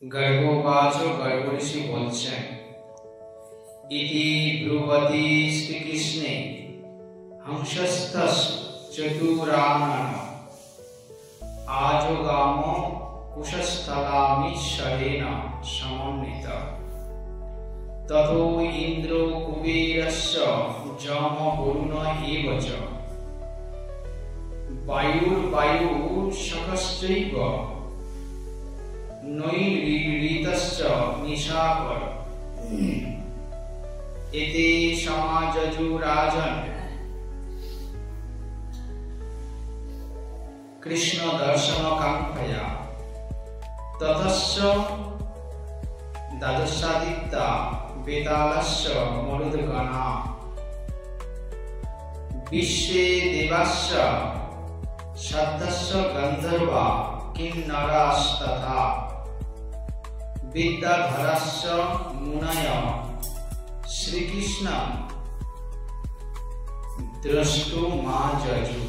गर्गोवाच गर्गऋषि बोलছেন इति ब्रुवति श्रीकृष्णे हंसस्तस् चतुरानन आजगामो कुशस्थलामीश्वरेण समन्वित ततो इंद्रो कुबेरस्य जम वरुण एव च वायुर्वायुशकश्चैव नैऋतश्च निशाकर एते समाजजु राजन् कृष्ण दर्शन कांक्षया ततश्च द्वादशादित्या वेतालस्य मरुद्गणा विश्वे देवाश्च शब्दस्य गंधर्वा किन्नरास्तथा विद्याधरश्च मुनयः श्रीकृष्णं द्रष्टुमाजजु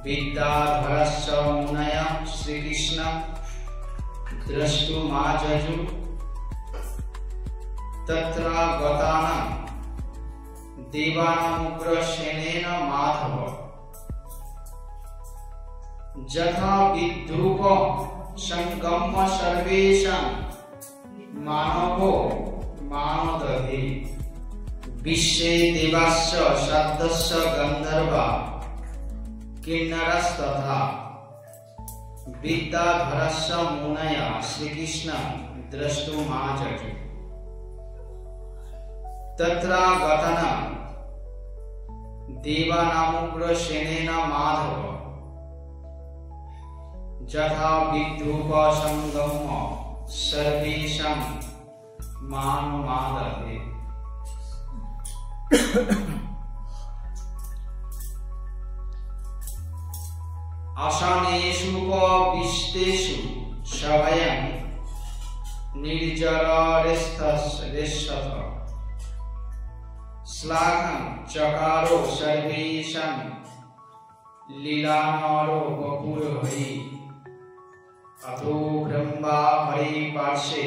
विद्याधरश्च मुनयः श्रीकृष्णं द्रष्टुमाजजु तत्र गतानां देवानामुग्रसेनेन माधव यथा विद्रूप संगम सर्वेषां मानवो मानदधि विश्वे देवाश्च शब्दस्य गंधर्वा किन्नरस्तथा विद्याधरस्य मुनयः श्रीकृष्णं द्रष्टुमाजजु तत्र गतानां देवानामुग्रसेनेन माधव यथा विद्रूप संगम सर्वेषां मानमादधे आसनेषु उपविष्टेषु सभयं निर्जररेष्ठथ श्लाघं चकारो सर्वेषां लीलानरो वपुर्हरि अथो ब्रह्मा हरि पार्श्वे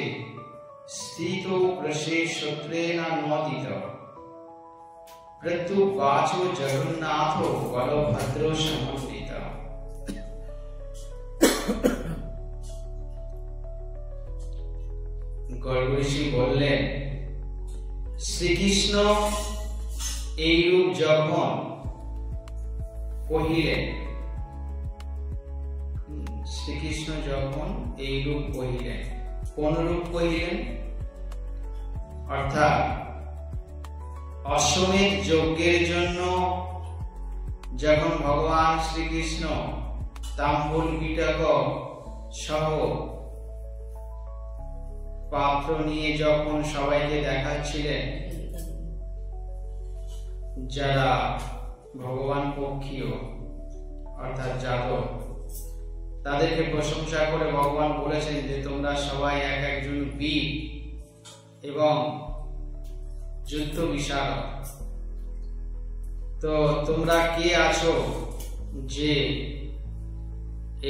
स्थितो कृशे शत्रुेन नोदित प्रत्युवाचो जगन्नाथो बलभद्रो समन्वित गर्गऋषि बोललेन श्रीकृष्ण এইরূপ যখন কহিলেন শ্রীকৃষ্ণ যখন এই রূপ কহিলেন কোন রূপ কহিলেন অর্থাৎ অশ্বমেধ যজ্ঞের জন্য যখন ভগবান শ্রীকৃষ্ণ তাম্বুল বিটক সহ পাত্র নিয়ে যখন সবাইকে দেখাচ্ছিলেন যারা ভগবান পক্ষীয় অর্থাৎ যাদব তাদেরকে প্রশংসা করে ভগবান বলেছেন যে তোমরা সবাই এক একজন বীর এবং যুদ্ধ বিশারদ তো তোমরা কে আছো যে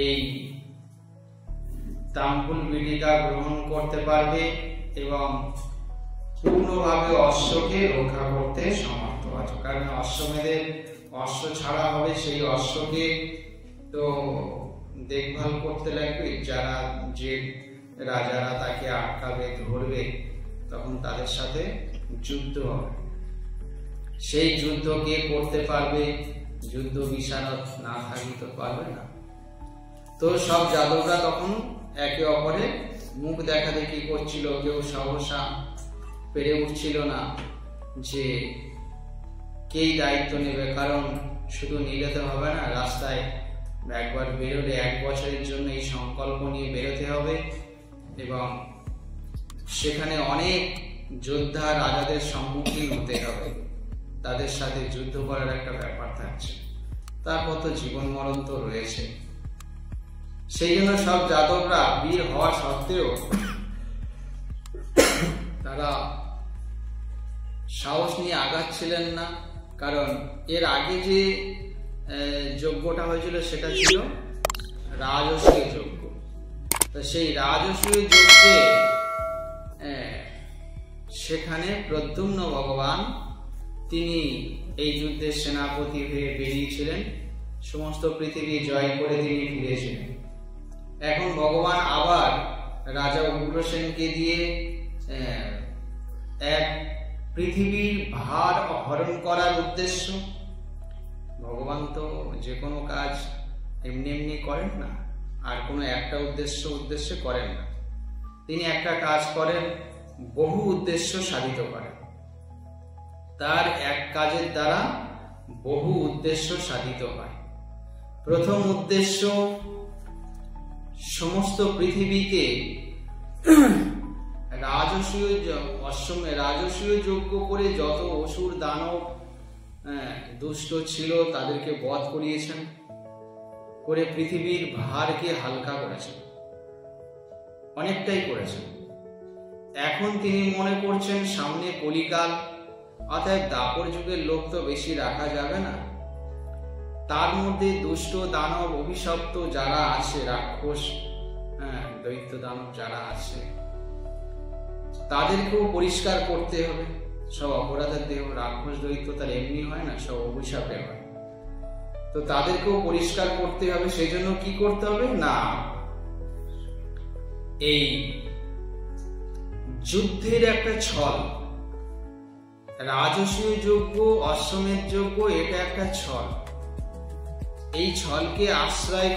এই তাম্বুল বিটিকা গ্রহণ করতে পারবে এবং পূর্ণভাবে অশ্বকে রক্ষা করতে সমর্থ আছো কারণ অশ্বমেধের অশ্ব ছাড়া হবে সেই অশ্বকে তো দেখভাল করতে লাগবে যারা যে রাজারা তাকে আটকাবে ধরবে তখন তাদের সাথে যুদ্ধ হবে সেই যুদ্ধ কে করতে পারবে যুদ্ধ বিশারদ না থাকলে তো পারবে না তো সব যাদবরা তখন একে অপরের মুখ দেখা দেখি করছিল কেউ সহসা পেরে উঠছিল না যে কে দায়িত্ব নেবে কারণ শুধু নিলে তো হবে না রাস্তায় একবার বেরোলে এক বছরের জন্য এই সংকল্প নিয়ে বেরোতে হবে এবং সেখানে অনেক যোদ্ধা রাজাদের সম্মুখীন হতে হবে তাদের সাথে যুদ্ধ করার একটা ব্যাপার থাকছে তারপর তো জীবন মরণ তো রয়েছে সেই জন্য সব যাদবরা বীর হওয়া সত্ত্বেও তারা সাহস নিয়ে আগাচ্ছিলেন না কারণ এর আগে যে যজ্ঞটা হয়েছিল সেটা ছিল রাজস্বী যজ্ঞ তো সেই রাজসূয় যজ্ঞে সেখানে প্রদ্যুম্ন ভগবান তিনি এই যুদ্ধের সেনাপতি হয়ে বেরিয়েছিলেন, সমস্ত পৃথিবী জয় করে তিনি ফিরেছিলেন। এখন ভগবান আবার রাজা উগ্রসেনকে দিয়ে এক পৃথিবীর ভার হরণ করার উদ্দেশ্য। ভগবান তো যে কোনো কাজ এমনি এমনি করেন না, আর কোনো একটা উদ্দেশ্যে করেন না। তিনি একটা কাজ করেন, বহু উদ্দেশ্য সাধিত করেন। তার এক কাজের দ্বারা বহু উদ্দেশ্য সাধিত হয়। প্রথম উদ্দেশ্য, সমস্ত পৃথিবীকে রাজসূয় যজ্ঞ করে যত অসুর দানব দুষ্ট ছিল তাদেরকে বধ করিয়েছেন, করে পৃথিবীর ভারকে হালকা করেছেন, অনেকটাই করেছেন। এখন তিনি মনে করছেন সামনে কলিকাল, অতএব দাপর যুগের লোক তো বেশি রাখা যাবে না। তার মধ্যে দুষ্ট দানব অভিশপ্ত যারা আছে, রাক্ষস দৈত্য দানব যারা আছে, তাদেরকেও পরিষ্কার করতে হবে। সব অপরাধের দেহ, রাক্ষস দৈত্য তার এমনি হয় না, সব অভিশাপে হয়। তো তাদেরকেও পরিষ্কার করতে হবে। সেই জন্য কি করতে হবে না, এই যুদ্ধের একটা ছল, রাজসূয় যজ্ঞ, অশ্বমেধ যজ্ঞ, এটা একটা ছল। এই ছলকে আশ্রয়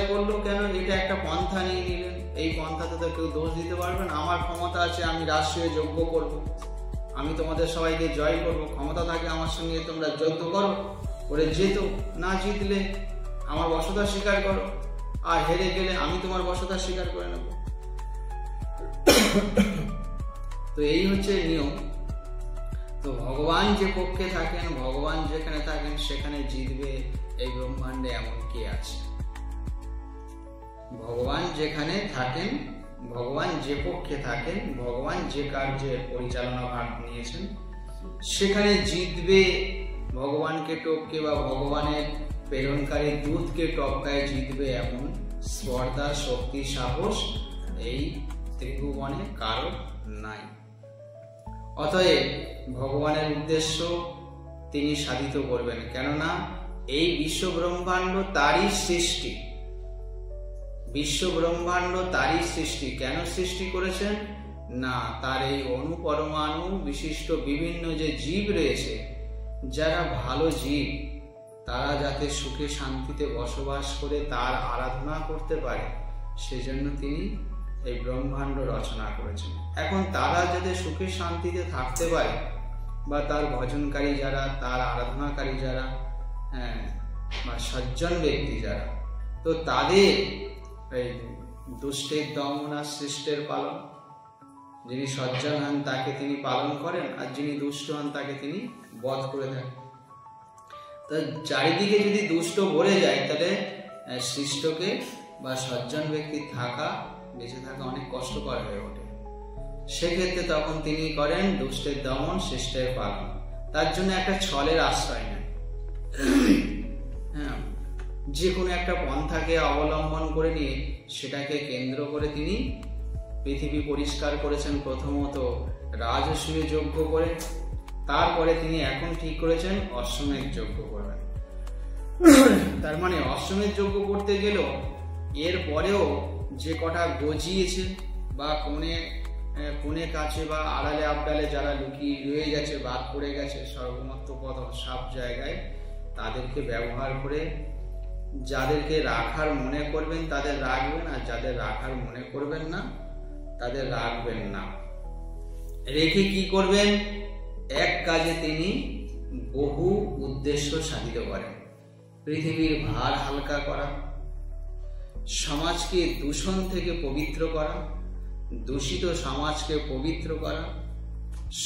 করলো কেন? এটা একটা পন্থা নিয়ে নিলেন। এই পন্থাতে তো কেউ দোষ দিতে পারবে না। আমার ক্ষমতা আছে, আমি রাজসূয় যজ্ঞ করব, আমি তোমাদের সবাইকে জয় করব, ক্ষমতা থাকে আমার সঙ্গে, তোমরা যুদ্ধ করো, করে যেত, না জিতলে আমার বশতা স্বীকার করো, আর হেরে গেলে আমি তোমার বশতা স্বীকার করে নেব। তো এই হচ্ছে নিয়ম। তো ভগবান যে পক্ষে থাকেন, ভগবান যেখানে থাকেন সেখানে জিতবে এই ব্রহ্মাণ্ডে এমন কে আছে? ভগবান যেখানে থাকেন, ভগবান যে পক্ষে থাকেন, ভগবান যে কার্যের পরিচালনা ভার নিয়েছেন সেখানে জিতবে। ভগবানকে টপকে বা ভগবানের প্রেরণকারী দূতকে টপকায় জিতবে এমন স্পর্ধা, শক্তি, সাহস এই ত্রিভুবনে কারো নাই। অতএব ভগবানের উদ্দেশ্য তিনি সাধিত করবেন, কেননা এই বিশ্ব ব্রহ্মাণ্ড তারই সৃষ্টি। বিশ্ব ব্রহ্মাণ্ড তারই সৃষ্টি। কেন সৃষ্টি করেছেন? না, তার এই অনুপরমাণু বিশিষ্ট বিভিন্ন যে জীব রয়েছে, যারা ভালো জীব, তারা যাতে সুখে শান্তিতে বসবাস করে তার আরাধনা করতে পারে, সেজন্য তিনি এই ব্রহ্মাণ্ড রচনা করেছেন। এখন তারা যাতে সুখে শান্তিতে থাকতে পারে, বা তার ভজনকারী যারা, তার আরাধনাকারী যারা, বা সজ্জন ব্যক্তি যারা, তো তাদের এই দুষ্টের দমন আর সৃষ্টের পালন, যিনি সজ্জন হন তাকে তিনি পালন করেন, আর যিনি দুষ্ট হন তাকে তিনি বধ করে দেন। তো চারিদিকে যদি দুষ্ট ভরে যায়, তাহলে সৃষ্টকে বা সজ্জন ব্যক্তির বেঁচে থাকা অনেক কষ্টকর হয়ে ওঠে। সেক্ষেত্রে তখন তিনি করেন দুষ্টের দমন, সৃষ্টের পালন। তার জন্য একটা ছলের আশ্রয় নেন। হ্যাঁ, যে কোনো একটা পন্থাকে অবলম্বন করে নিয়ে সেটাকে কেন্দ্র করে তিনি পৃথিবী পরিষ্কার করেছেন। প্রথমত রাজসূয় যজ্ঞ করে, তারপরে তিনি এখন ঠিক করেছেন অশ্বমেধ যজ্ঞ করবেন। তার মানে অশ্বমেধ যজ্ঞ করতে গেলেও এর পরেও যে কটা গজিয়েছে বা কোণে কাছে বা আড়ালে আবডালে যারা লুকিয়ে রয়ে গেছে, বাদ পড়ে গেছে, সর্বমাত্র পদ সব জায়গায়, তাদেরকে ব্যবহার করে যাদেরকে রাখার মনে করবেন তাদের রাখবেন, আর যাদের রাখার মনে করবেন না তাদের রাখবেন না। রেখে কি করবেন? এক কাজে তিনি বহু উদ্দেশ্য সাধিত করেন। পৃথিবীর ভার হালকা করা, সমাজকে দূষণ থেকে পবিত্র করা, দূষিত সমাজকে পবিত্র করা,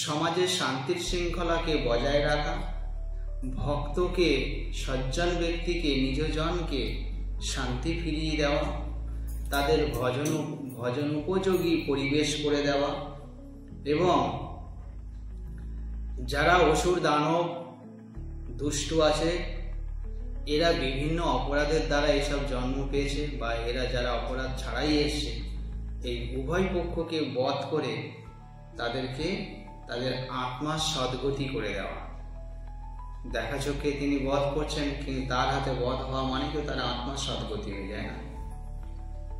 সমাজের শান্তির শৃঙ্খলাকে বজায় রাখা, ভক্তকে, সজ্জন ব্যক্তিকে, নিজজনকে শান্তি ফিরিয়ে দেওয়া, তাদের ভজন উপযোগী পরিবেশ করে দেওয়া, এবং যারা অসুর দানব দুষ্ট আছে এরা বিভিন্ন অপরাধের দ্বারা এসব জন্ম পেয়েছে, বা এরা যারা অপরাধ ছাড়াই এসছে, এই উভয় পক্ষকে বধ করে তাদেরকে তাদের আত্মার সদ্গতি করে দেওয়া। দেখা চোখে তিনি বধ করছেন, কিন্তু তার হাতে বধ হওয়া মানে তো তার আত্মার সদ্গতি হয়ে যায় না।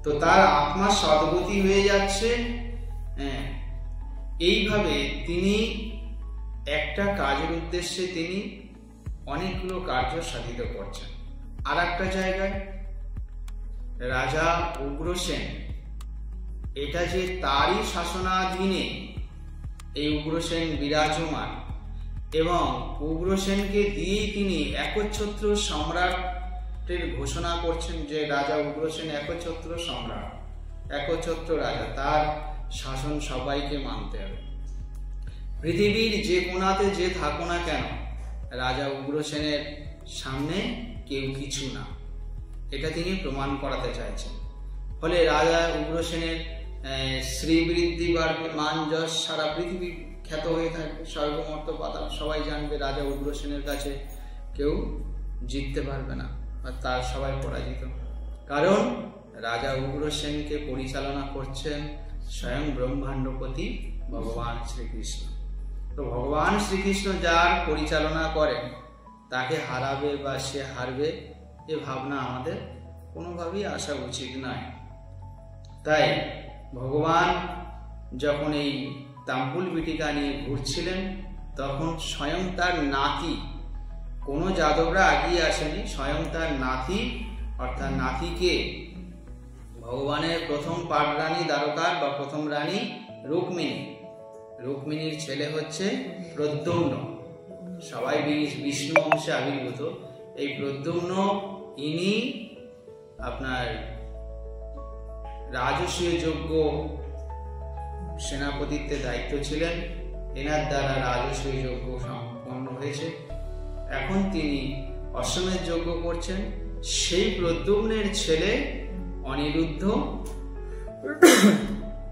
তো তার আত্মার সদ্গতি হয়ে যাচ্ছে। এইভাবে তিনি একটা কাজের উদ্দেশ্যে তিনি অনেকগুলো কার্য সাধিত করছেন। আর একটা জায়গায় রাজা উগ্রসেন, এটা যে তারই শাসনাধীনে এই উগ্রসেন বিরাজমান, এবং উগ্রসেনকে দিয়েই তিনি একচ্ছত্র সম্রাটের ঘোষণা করছেন যে রাজা উগ্রসেন একচ্ছত্র সম্রাট, একচ্ছত্র রাজা, তার শাসন সবাইকে মানতে হবে। পৃথিবীর যে কোণাতে যে থাকো না কেন, রাজা উগ্রসেনের সামনে কেউ কিছু না, এটা তিনি প্রমাণ করাতে চাইছেন। ফলে রাজা উগ্রসেনের শ্রীবৃদ্ধি বাড়বে, মান যশ সারা পৃথিবী খ্যাত হয়ে থাকবে, স্বর্গমর্ত পাতাল সবাই জানবে রাজা উগ্রসেনের কাছে কেউ জিততে পারবে না, আর তার সবাই পরাজিত। কারণ রাজা উগ্রসেনকে পরিচালনা করছেন স্বয়ং ব্রহ্মাণ্ডপতি ভগবান শ্রীকৃষ্ণ। তো ভগবান শ্রীকৃষ্ণ যার পরিচালনা করেন, তাকে হারাবে বা সে হারবে এ ভাবনা আমাদের কোনোভাবেই আসা উচিত নয়। তাই ভগবান যখন এই তাম্বুল বিটিকা নিয়ে ঘুরছিলেন, তখন স্বয়ং তার নাতি, কোনো যাদবরা আগিয়ে আসেনি, স্বয়ং তার নাতি অর্থাৎ নাতিকে ভগবানের প্রথম পাটরানী দ্বারকার বা প্রথম রানী রুক্মিণী, রুক্মিণীর ছেলে হচ্ছে প্রদ্যুম্ন, সবাই বিষ্ণু অংশে আবির্ভূত। এই প্রদ্যুম্ন ইনি আপনার রাজসূয় যজ্ঞ সেনাপতিত্বের দায়িত্ব ছিলেন, এনার দ্বারা রাজসূয় যজ্ঞ সম্পন্ন হয়েছে। এখন তিনি অশ্বমেধ যজ্ঞ করছেন। সেই প্রদ্যুম্নের ছেলে অনিরুদ্ধ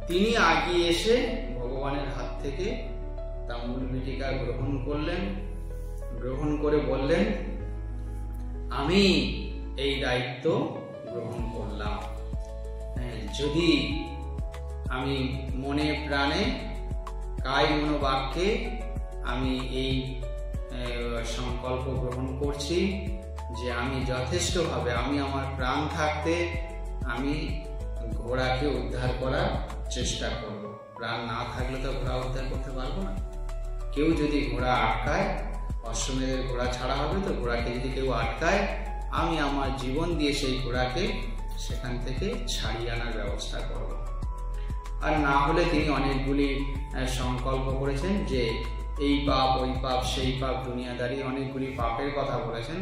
তিনি আগিয়ে এসে ভগবানের হাত থেকে তাম্বুল বিটিকা গ্রহণ করলেন। গ্রহণ করে বললেন, আমি এই দায়িত্ব গ্রহণ করলাম। যদি আমি মনে প্রাণে কায় মনোবাক্যে আমি এই সংকল্প গ্রহণ করছি যে আমি যথেষ্টভাবে, আমি আমার প্রাণ থাকতে আমি ঘোড়াকে উদ্ধার করার চেষ্টা করব। প্রাণ না থাকলে তো ঘোড়া উদ্ধার করতে পারবো না। কেউ যদি ঘোড়া আটকায়, অশ্বমেধের ঘোড়া ছাড়া হবে, তো ঘোড়াকে যদি কেউ আটকায়, আমি আমার জীবন দিয়ে সেই ঘোড়াকে সেখান থেকে ছাড়িয়ে আনার ব্যবস্থা করব। আর না হলে তিনি অনেকগুলি সংকল্প করেছেন যে এই পাপ, ওই পাপ, সেই পাপ, দুনিয়াদারি অনেকগুলি পাপের কথা বলেছেন।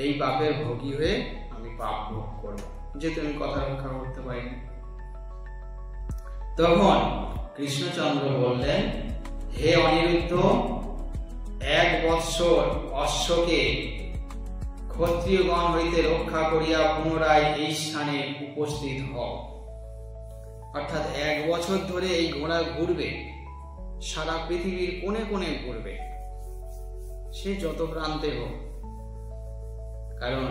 এই পাপের ভোগী হয়ে আমি পাপ ভোগ করব, যেহেতু আমি কথা রক্ষা করতে পারিনি। তখন কৃষ্ণচন্দ্র বললেন, হে অনিরুদ্ধ, 1 বৎসর অশ্বকে ক্ষত্রিয়গণ হইতে রক্ষা করিয়া পুনরায় এই স্থানে উপস্থিত হও। অর্থাৎ 1 বছর ধরে এই ঘোড়া ঘুরবে, সারা পৃথিবীর কোণে কোণে ঘুরবে, সে যত প্রান্তে হোক। কারণ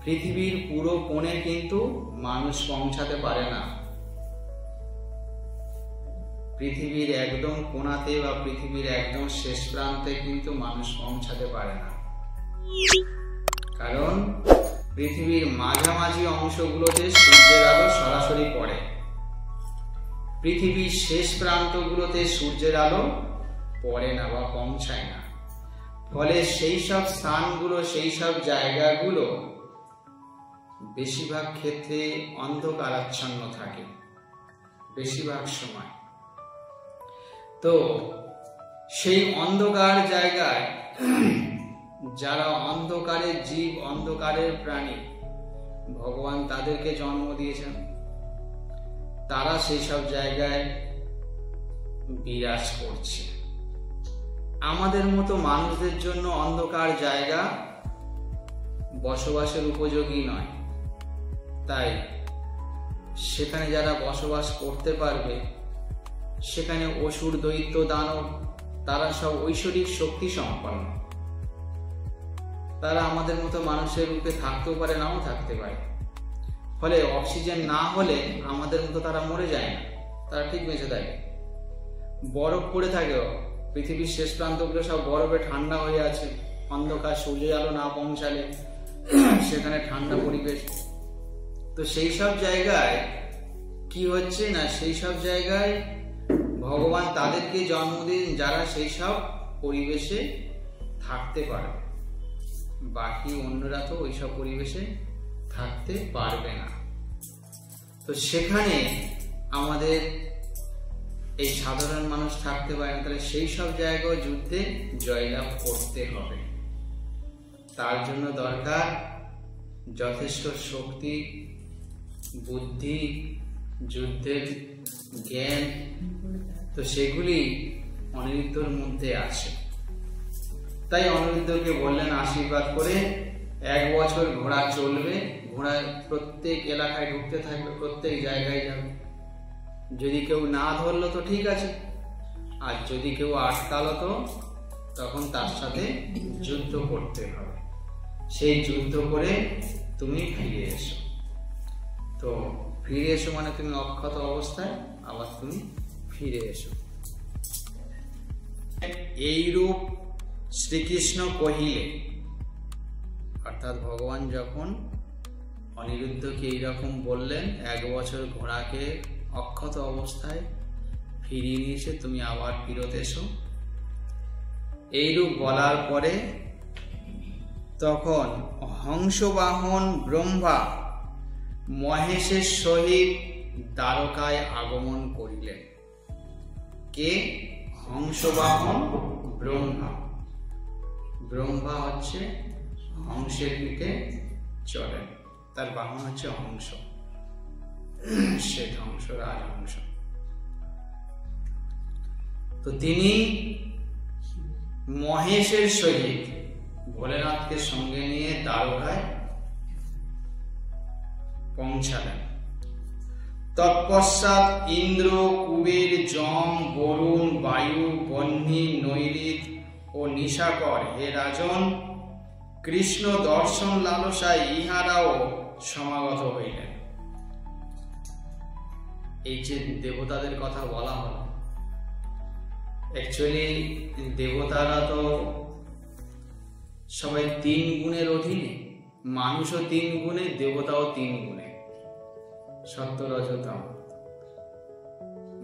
পৃথিবীর পুরো কোণে কিন্তু মানুষ পৌঁছাতে পারে না। পৃথিবীর একদম কোণাতে বা পৃথিবীর একদম শেষ প্রান্তে কিন্তু মানুষ পৌঁছাতে পারে না। কারণ পৃথিবীর মাঝামাঝি অংশগুলোতে সূর্যের আলো সরাসরি পড়ে, পৃথিবীর শেষ প্রান্তগুলোতে সূর্যের আলো পড়ে না বা পৌঁছায় না। ফলে সেই সব স্থানগুলো, সেই সব জায়গাগুলো বেশিরভাগ ক্ষেত্রে অন্ধকারাচ্ছন্ন থাকে বেশিরভাগ সময়। তো সেই অন্ধকার জায়গায় যারা অন্ধকারের জীব, অন্ধকারের প্রাণী, ভগবান তাদেরকে জন্ম দিয়েছেন, তারা সেই সব জায়গায় বিরাজ করছে। আমাদের মতো মানুষদের জন্য অন্ধকার জায়গা বসবাসের উপযোগী নয়। তাই সেখানে যারা বসবাস করতে পারবে, সেখানে অসুর, দৈত্য, দানব, তারা সব ঐশ্বরিক শক্তি সম্পন্ন। তারা আমাদের মতো মানুষের রূপে থাকতেও পারে, নাও থাকতে পারে। ফলে অক্সিজেন না হলে আমাদের মতো তারা মরে যায় না, তারা ঠিক বেঁচে থাকে। বরফ পড়ে থাকে, পৃথিবীর শেষ প্রান্তগুলো সব বরফে ঠান্ডা হয়ে আছে, অন্ধকার, সূর্যের আলো না পৌঁছালে সেখানে ঠান্ডা পরিবেশ। তো সেই সব জায়গায় কি হচ্ছে না, সেই সব জায়গায় ভগবান তাদেরকে জন্ম দিন যারা সেই সব পরিবেশে থাকতে পারে, বাকি অন্যরা তো ওইসব পরিবেশে থাকতে পারবে না। তো সেখানে আমাদের এই সাধারণ মানুষ থাকতে পারে না, তাহলে সেই সব জায়গায় যুদ্ধে জয়লাভ করতে হবে। তার জন্য দরকার যথেষ্ট শক্তি, বুদ্ধি, যুদ্ধের জ্ঞান। তো সেগুলি অনিরুদ্ধর মধ্যে আছে। তাই অনিরুদ্ধকে বললেন আশীর্বাদ করে, 1 বছর ঘোড়া চলবে, ঘোড়া প্রত্যেক এলাকায় ঢুকতে থাকবে, প্রত্যেক জায়গায় যাবে। যদি কেউ না ধরলো তো ঠিক আছে, আর যদি কেউ আটকালো তো তখন তার সাথে যুদ্ধ করতে হবে। সেই যুদ্ধ করে তুমি ফিরে এসো। তো ফিরে এসো মানে তুমি অক্ষত অবস্থায় আবার তুমি ফিরে এসো। এইরূপ শ্রীকৃষ্ণ কহিলে, অর্থাৎ ভগবান যখন অনিরুদ্ধকে এইরকম বললেন, 1 বছর ঘোড়াকে অক্ষত অবস্থায় ফিরিয়ে নিয়ে এসে তুমি আবার ফিরত এসো। এইরূপ বলার পরে তখন হংসবাহন ব্রহ্মা মহেশের সহিত দ্বারকায় আগমন করিলেন। কে? হংসবাহন ব্রহ্মা। ব্রহ্মা হচ্ছে হংসের পিঠে চড়েন, তার বাহন হচ্ছে হংস, শ্বেত হংস, রাজহংস। তো তিনি মহেশের সহিত ভোলেনাথকে সঙ্গে নিয়ে দ্বারকায় পৌঁছালেন। তৎপশ্চাৎ ইন্দ্র, কুবের, যম, বরুণ, বায়ু, বহ্নি, নৈরিত ও নিশাকর, হে রাজন, কৃষ্ণ দর্শন লালসায় ইহারাও সমাগত হইলেন। এই যে দেবতাদের কথা বলা হলো, অ্যাকচুয়ালি দেবতারা তো সবাই 3 গুণের অধীনে, মানুষও 3 গুণে, দেবতাও 3 গুণে, সত্য, রজ, তম।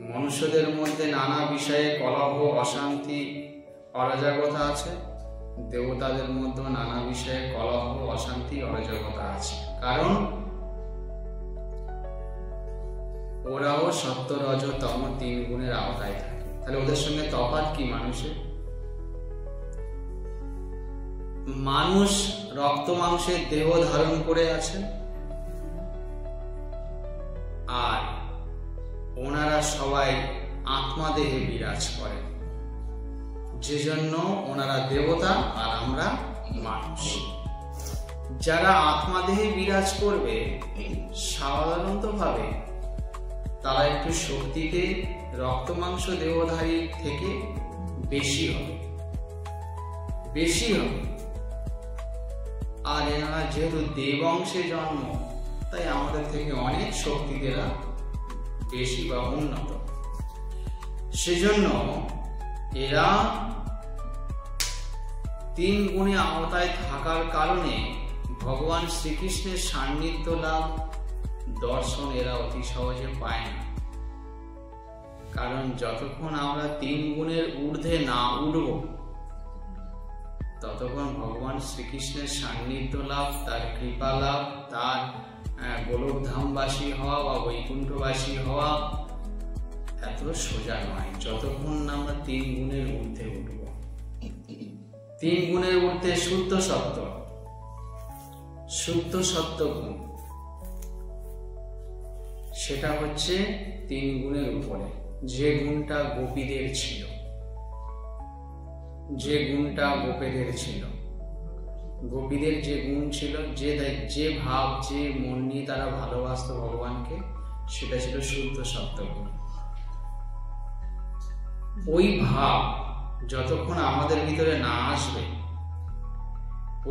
মনুষ্যদের মধ্যে নানা বিষয়ে কলহ, অশান্তি, অরাজকতা আছে, দেবতাদের মধ্যে নানা বিষয়ে কলহ, অশান্তি, অরাজকতা আছে। কারণ ওরাও সত্য, রজ, তম 3 গুণের আওতায় থাকে। তাহলে ওদের সঙ্গে তফাৎ কি মানুষের? মানুষ রক্ত মাংসের দেহ ধারণ করে আছে, আর ওনারা সবাই আত্মা দেহে বিরাজ করে, যে জন্য ওনারা দেবতা আর আমরা মানুষ। যারা আত্মা দেহে বিরাজ করবে সাধারণত ভাবে তারা একটু শক্তিতে রক্ত মাংস দেহধারী থেকে বেশি হবে। আর এনারা যেহেতু দেবংশে জন্ম, তাই আমাদের থেকে অনেক শক্তিতে বেশি বা উন্নত। সেজন্য এরা 3 গুণে আওতায় থাকার কারণে ভগবান শ্রীকৃষ্ণের সান্নিধ্য লাভ, দর্শন এরা অতি সহজে পায় না। কারণ যতক্ষণ আমরা 3 গুণের ঊর্ধ্বে না উঠব, ততক্ষণ ভগবান শ্রীকৃষ্ণের সান্নিধ্য লাভ, তার কৃপা লাভ, তার গোলকধামবাসী হওয়া বা বৈকুণ্ঠবাসী হওয়া এত সোজা নয়, যতক্ষণ না আমরা 3 গুণের ঊর্ধ্বে উঠব। 3 গুণের ঊর্ধ্বে শুদ্ধ সত্য গুণ, সেটা হচ্ছে 3 গুণের উপরে। যে গুণটা গোপীদের ছিল, গোপীদের যে গুণ ছিল, যে ভাব, যে মন নিয়ে তারা ভালোবাসত ভগবানকে, সেটা ছিল শুদ্ধ সত্য গুণ। ওই ভাব যতক্ষণ আমাদের ভিতরে না আসবে,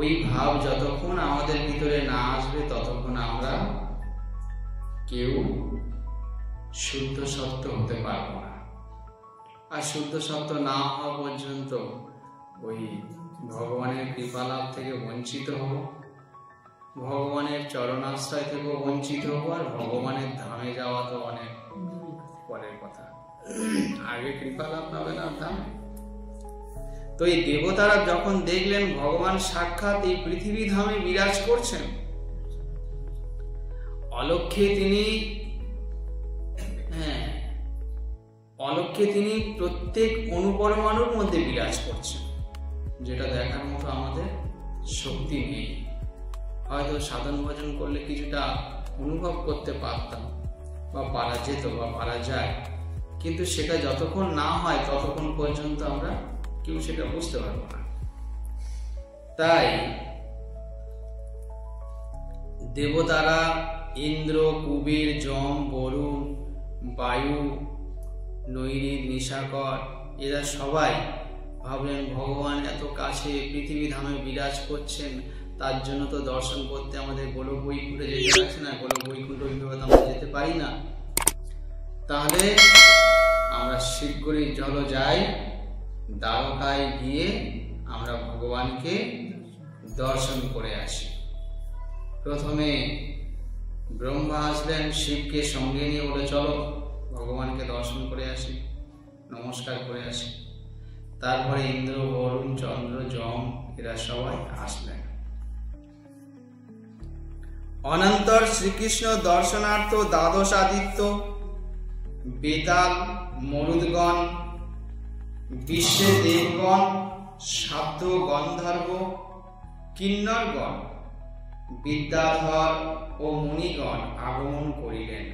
ওই ভাব যতক্ষণ আমাদের ভিতরে না আসবে ততক্ষণ আমরা কেউ শুদ্ধ সত্য হতে পারবো না। আর শুদ্ধ সত্য না হওয়া পর্যন্ত ওই ভগবানের কৃপালাভ থেকে বঞ্চিত হব, ভগবানের চরণাশ্রয় থেকেও বঞ্চিত হব, আর ভগবানের ধামে যাওয়া তো অনেক পরের কথা, আগে কৃপালাভ পাবে না ধামে। তো এই দেবতারা যখন দেখলেন ভগবান সাক্ষাৎ এই পৃথিবী ধামে বিরাজ করছেন, অলক্ষ্যে তিনি প্রত্যেক অনুপরমাণুর মধ্যে বিরাজ করছেন, যেটা দেখার মতো আমাদের শক্তি নেই। হয়তো সাধন ভজন করলে কিছুটা অনুভব করতে পারতাম বা পারা যেত বা পারা যায়, কিন্তু সেটা যতক্ষণ না হয় ততক্ষণ পর্যন্ত আমরা কেউ সেটা বুঝতে পারবো না। তাই দেবতারা ইন্দ্র, কুবের, যম, বরুণ, বায়ু, নৈরিত, নিশাকর এরা সবাই ভাবলেন ভগবান এত কাছে পৃথিবী ধামে বিরাজ করছেন, তার জন্য তো দর্শন করতে আমাদের গোলক বৈকুণ্ঠে যেতে পারছে না, গোলক বৈকুণ্ঠ ওইভাবে আমরা যেতে পারি না, তাহলে আমরা শীঘ্রই চলো যাই দ্বারকায় গিয়ে আমরা ভগবানকে দর্শন করে আসি। প্রথমে ব্রহ্মা আসলেন, শিবকে সঙ্গে নিয়ে বলে চলো ভগবানকে দর্শন করে আসি, নমস্কার করে আসি। তারপরে ইন্দ্র, বরুণ, চন্দ্র, যম এরা সবাই আসলেন। অনন্তর শ্রীকৃষ্ণ দর্শনার্থ দ্বাদশ আদিত্য, বেতাল, মরুদগণ, বিশ্বে দেবগণ, সাধ্য, গন্ধর্ব, কিন্নরগণ, বিদ্যাধর ও মুনিগণ আগমন করিলেন।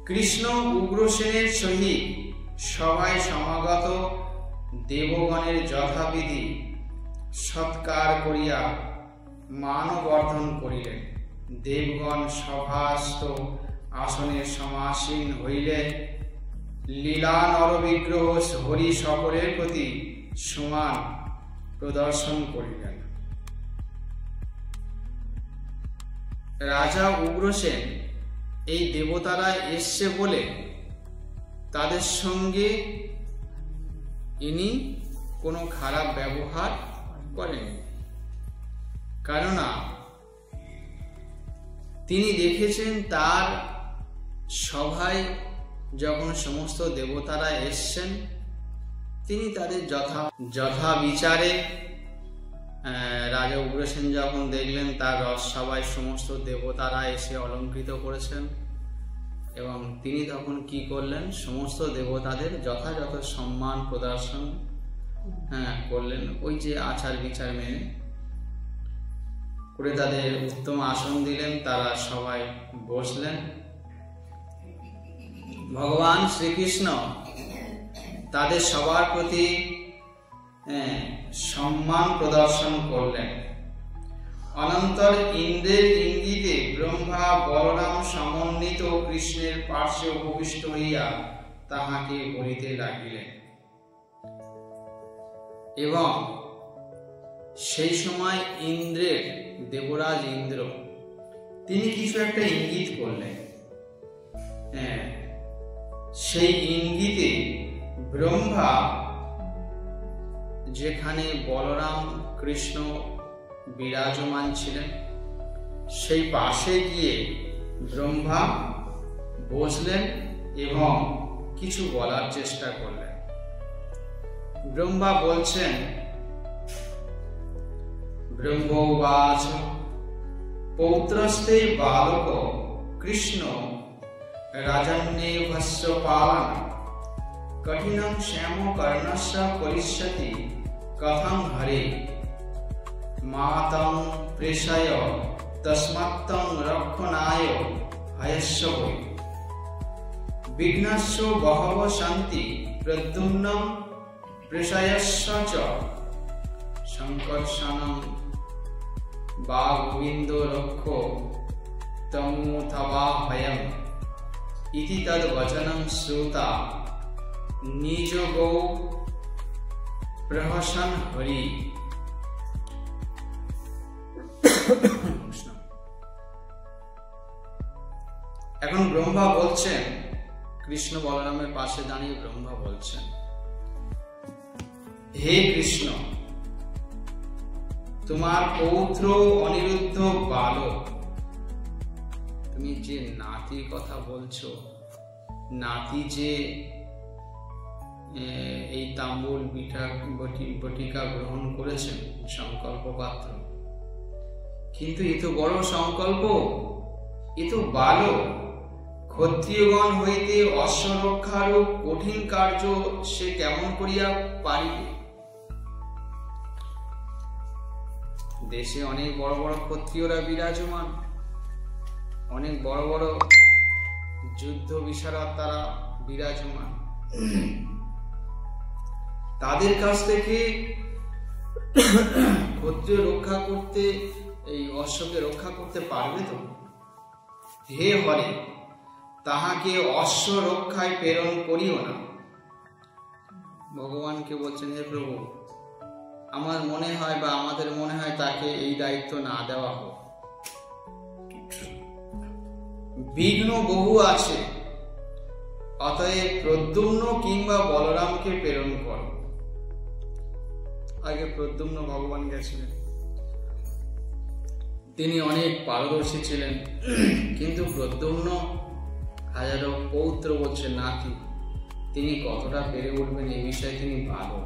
কৃষ্ণ উগ্রসেনের সহিত সভায় সমাগত দেবগণের যথাবিধি সৎকার করিয়া মানবর্ধন করিলেন। দেবগণ সভাস্থ আসনে সমাসীন হইলে লীলা নরবিগ্রহ হরি সকলের প্রতি সমান প্রদর্শন করিলেন। রাজা উগ্রসেন এই দেবতারা এসছে বলে তাদের সঙ্গে ইনি কোনো খারাপ ব্যবহার করেন, কেননা তিনি দেখেছেন তার সভায় যখন সমস্ত দেবতারা এসছেন তিনি তাদের যথা বিচারে রাজা উগ্রসেন যখন দেখলেন তার রসসভায় সমস্ত দেবতারা এসে অলঙ্কৃত করেছেন, এবং তিনি তখন কি করলেন, সমস্ত দেবতাদের যথাযথ সম্মান প্রদর্শন করলেন, ওই যে আচার বিচার মেনে করে তাদের উত্তম আসন দিলেন, তারা সবাই বসলেন। ভগবান শ্রীকৃষ্ণ তাদের সবার প্রতি সম্মান প্রদর্শন করলেন। অনন্তর ইন্দ্রের ইঙ্গিতে ব্রহ্মা বলরাম সমন্বিত কৃষ্ণের পার্শ্বে উপবিষ্ট হইয়া তাহাকে বলিতে লাগিলেন। এবং সেই সময় ইন্দ্রের দেবরাজ ইন্দ্র তিনি কিছু একটা ইঙ্গিত করলেন। সেই ইঙ্গিতে ব্রহ্মা যেখানে বলরাম কৃষ্ণ বিরাজমান ছিলেন সেই পাশে গিয়ে ব্রহ্মা বসলেন এবং কিছু বলার চেষ্টা করলেন। ব্রহ্মা বলছেন, ব্রহ্মোবাচ পৌত্রস্তে বালক কৃষ্ণ রাজন্যে ভস্য পালন কঠিনং শ্যাম কর্ণস্য করিষ্যতি কথং হরে মাতং প্রেষয় তস্মাত্তং রক্ষণায় হয়স্য বৈ বিঘ্নস্য বহব সন্তি প্রদ্যুম্নং প্রেষয়স্য চ সংকর্ষণং বা গোবিন্দ রক্ষ তমুথবা ভয়ং ইতি তদ বচনং শ্রোতা নিজ গো প্রহসন হরি। এখন ব্রহ্মা বলছেন, কৃষ্ণ বলরামের পাশে দাঁড়িয়ে ব্রহ্মা বলছেন, হে কৃষ্ণ, তোমার পৌত্র অনিরুদ্ধ বালক, তুমি যে নাতির কথা বলছো, নাতি যে এই তাম্বুল বটিকা গ্রহণ করেছেন সংকল্প পাত্র, কিন্তু এ তো বড় সংকল্প, এ তো বালক, ক্ষত্রিয়গণ হইতে অশ্ব রক্ষারও কঠিন কার্য সে কেমন করিয়া পারিবে? দেশে অনেক বড় বড় ক্ষত্রিয়রা বিরাজমান, অনেক বড় বড় যুদ্ধ বিশারদ তারা বিরাজমান, তাদের কাছ থেকে ক্ষত্রিয় রক্ষা করতে, এই অশ্বকে রক্ষা করতে পারবে তো? হে হরে, তাহাকে অশ্ব রক্ষায় প্রেরণ করিও না। ভগবানকে বলছেন, হে প্রভু, আমার মনে হয় বা আমাদের মনে হয় তাকে এই দায়িত্ব না দেওয়া হোক, বিঘ্ন বহু আছে, অতএব প্রদ্যুম্ন কিংবা বলরামকে প্রেরণ করো। আগে প্রদ্যুম্ন ভগবান গেছিলেন, তিনি অনেক পারদর্শী ছিলেন, কিন্তু প্রদ্যুম্ন হাজারো পৌত্র বলছে নাতি, তিনি কতটা পেরে উঠবেন এই বিষয়ে তিনি ভালো।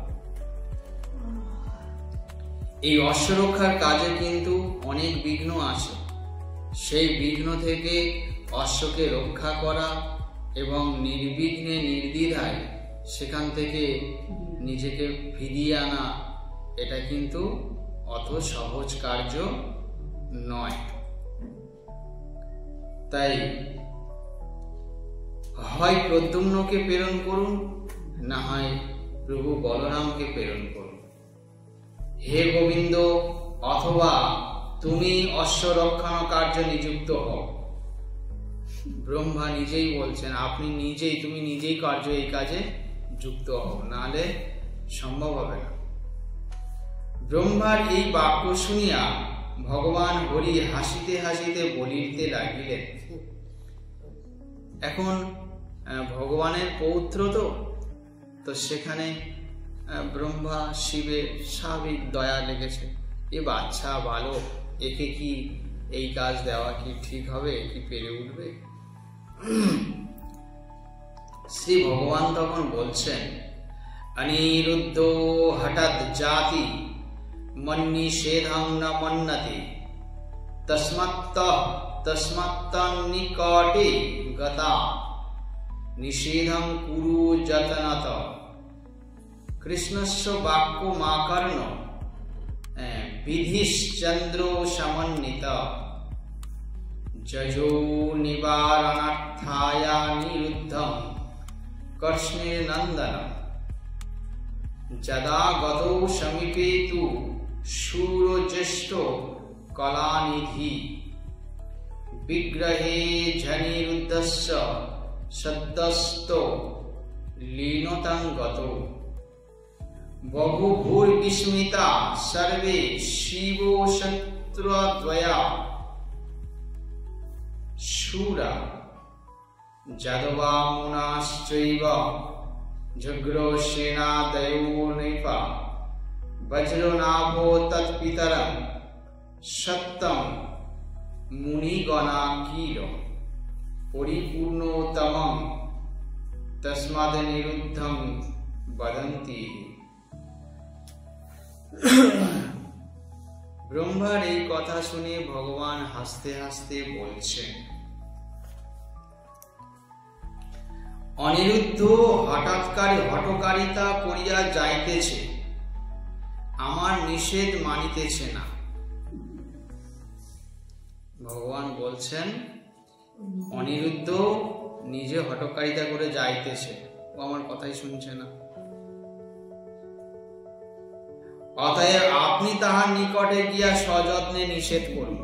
এই অশ্বরক্ষার কাজে কিন্তু অনেক বিঘ্ন আছে, সেই বিঘ্ন থেকে অশ্বকে রক্ষা করা এবং নির্বিঘ্নে নির্দ্বিধায় সেখান থেকে নিজেকে ফিরিয়ে আনা, এটা কিন্তু অত সহজ কার্য নয়। তাই হয় প্রদ্যুম্নকে প্রেরণ করুন, না হয় প্রভু বলরামকে প্রেরণ করুন। হে গোবিন্দ, অথবা তুমি অশ্ব রক্ষণ কার্য নিযুক্ত হও। ব্রহ্মা নিজেই বলছেন, আপনি নিজেই, তুমি নিজেই এই কাজে যুক্ত হও, নাহলে সম্ভব হবে না। ব্রহ্মার এই বাক্য শুনিয়া ভগবান হরি হাসিতে হাসিতে বলিতে লাগিলেন। এখন ভগবানের পৌত্র তো সেখানে ব্রহ্মা শিবের স্বাভাবিক দয়া লেগেছে, এ বাচ্চা বালক, একে কি এই কাজ দেওয়া কি ঠিক হবে, কি পেরে উঠবে? শ্রী ভগবান তখন বলছেন, অনিরুদ্ধ হঠাৎ জাতি মন্নিষেধং ন মন্নতি তস্মাত্তন্নিকটে গতা নিষেধং কুরু যতনত। কৃষ্ণস্য বাক্য মাকর্ণ বিধিশ্চন্দ্র সমন্বিত যজো নিবারণার্থায় নিরুদ্ধম কৃষ্ণের নন্দনম। যদা গতৌ সমীপে তু শূরজ্যেষ্ঠ কলানিধি বিগ্রহে ঝনিরুদ্ধস্য সদ্যস্তো লীনতাং গতৌ। বহুভূর্বিস্মিতা সর্বে শিব শত্রুদ্বয়া শূরা যাদবামুনাশ্চৈব ঝগ্রো সেনাদয়ো নৃপা বজ্রনাভো তৎপিতরং সত্যম মুনিগণাকিল পরিপূর্ণতমং তস্মাদ নিরুদ্ধং বদন্তি। ব্রহ্মার এই কথা শুনে ভগবান হাসতে হাসতে বলছেন, অনিরুদ্ধ হঠকারিতা করিয়া যাইতেছে, আমার নিষেধ মানিতেছে না। ভগবান বলছেন, অনিরুদ্ধ নিজে হঠকারিতা করে যাইতেছে, ও আমার কথাই শুনছে না, অতএব আপনি তাহার নিকটে গিয়া সযত্নে নিষেধ করুন।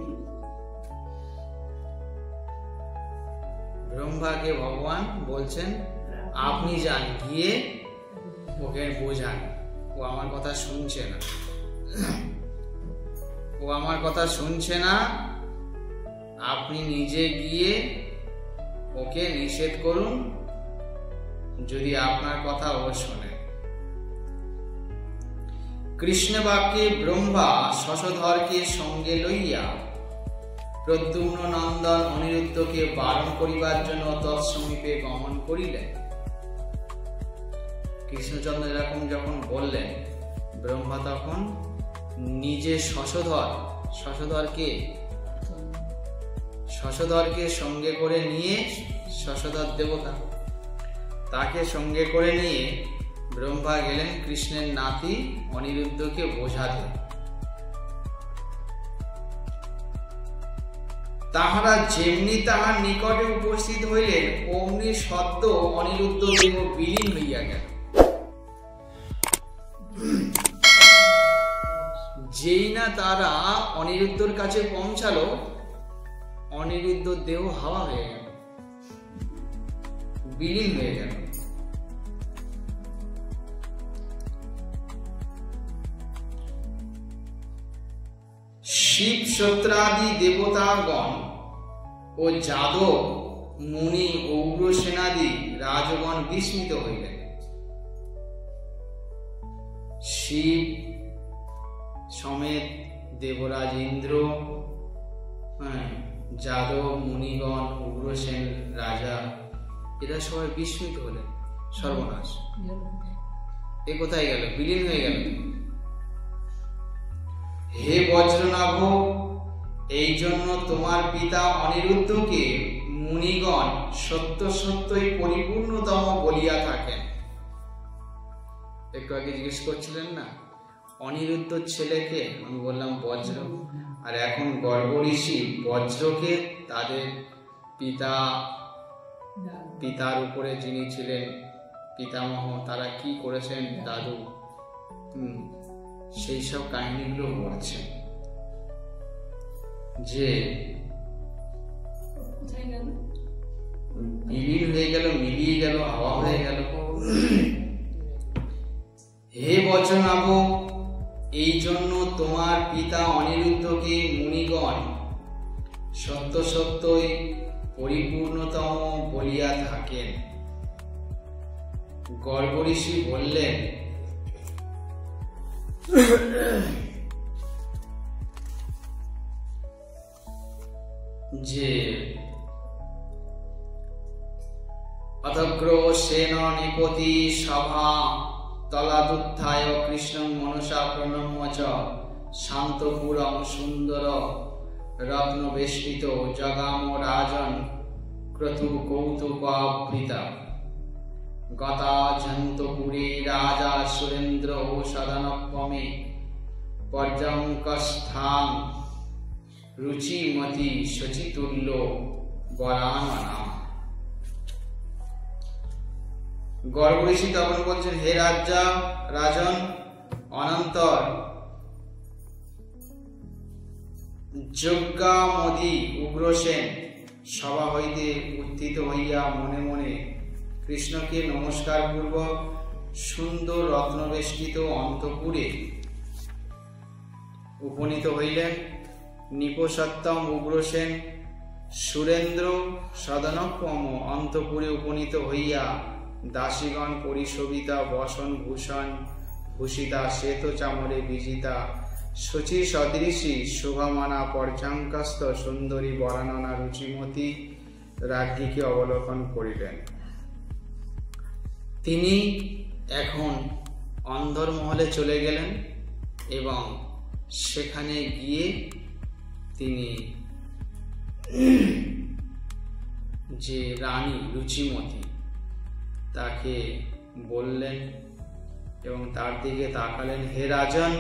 ব্রহ্মাকে ভগবান বলছেন, আপনি যান, গিয়ে ওকে বোঝান, ও আমার কথা শুনছে না, ও ও আমার কথা শুনছে না, আপনি নিজে গিয়ে ওকে নিষেধ করুন, যদি আপনার কথা ও শোনে। কৃষ্ণ বাক্যে ব্রহ্মা শশধরকে সঙ্গে লইয়া প্রদ্যুম্ন নন্দন অনিরুদ্ধকে বারণ করিবার জন্য তৎসমীপে গমন করিলেন। কৃষ্ণচন্দ্র এরকম যখন বললেন, ব্রহ্মা তখন নিজে শশধরকে সঙ্গে করে নিয়ে, শশধর দেবতা তাকে সঙ্গে করে নিয়ে ব্রহ্মা গেলেন কৃষ্ণের নাতি অনিরুদ্ধকে বোঝাতে। তাহারা যেমনি তাহার নিকটে উপস্থিত হইলেন, অমনি সদ্য অনিরুদ্ধ দেহ বিলীন হইয়া গেল। যেই না তারা অনিরুদ্ধর কাছে পৌঁছালো, অনিরুদ্ধ দেহ হাওয়া হয়ে গেল, বিলীন হয়ে গেল। শিব সত্রাদি দেবতাগণ ও যাদব মুনি উগ্রসেনাদি রাজগণ বিস্মিত হইলেন। শিব সমেত দেবরাজ ইন্দ্র, যাদব মুনিগণ, উগ্রসেন রাজা, এরা সবাই বিস্মিত হলেন। সর্বনাশ, এ কোথায় গেল? বিলীন হয়ে গেল। হে বজ্রনাভ, এই জন্য তোমার পিতা অনিরুদ্ধকে মুনিগণ সত্য সত্যই পরিপূর্ণতম বলিয়া থাকেন। একটু আগে জিজ্ঞেস করছিলেন না অনিরুদ্ধ ছেলেকে, আমি বললাম বজ্র, আর এখন গর্গ ঋষি বজ্রকে তাদের পিতার উপরে যিনি ছিলেন পিতামহ, তারা কি করেছেন দাদু, সেই সব কাহিনীগুলো বলছেন। যে বিলীন হয়ে গেল, মিলিয়ে গেল, হাওয়া হয়ে গেল। হে বজ্রনাভ, এই জন্য তোমার পিতা অনিরুদ্ধকে মুনিগণ সত্য সত্যই পরিপূর্ণতম বলিয়া থাকেন। গর্গ ঋষি বললেন, যে অতগ্র সেন নিপতি সভা তলাদুত্থায় কৃষ্ণ মনসা প্রণম্য চ শান্তপুরম সুন্দর রত্ন বেষ্টিত জগাম রাজন ক্রতু কৌতুকাবৃতা গতা জন্তপুরী রাজা সুরেন্দ্র সদনপমে পর্যঙ্কস্থান রুচিমতি শচিতুল্য বরাননা। গর্গ ঋষি তখন বলছেন, হে রাজন, অনন্তর যজ্ঞামদি উগ্রসেন সভা হইতে উত্থিত হইয়া মনে মনে কৃষ্ণকে নমস্কার পূর্বক সুন্দর রত্নবেষ্টিত অন্তঃপুরে উপনীত হইলেন। নিপসত্তম উগ্রসেন সুরেন্দ্র সদনপম অন্তঃপুরে উপনীত হইয়া দাসীগণ পরিশোভিতা বসন ভূষণ ভূষিতা শ্বেত চামরে বিজিতা শচী সদৃশী শোভামানা পর্যাঙ্কস্ত সুন্দরী বরাননা রুচিমতী রাজ্ঞীকে অবলোকন করিলেন। তিনি এখন অন্দরমহলে চলে গেলেন এবং সেখানে গিয়ে তিনি যে রানী রুচিমতী তাকে বললেন এবং তার দিকে তাকালেন, হে রাজন,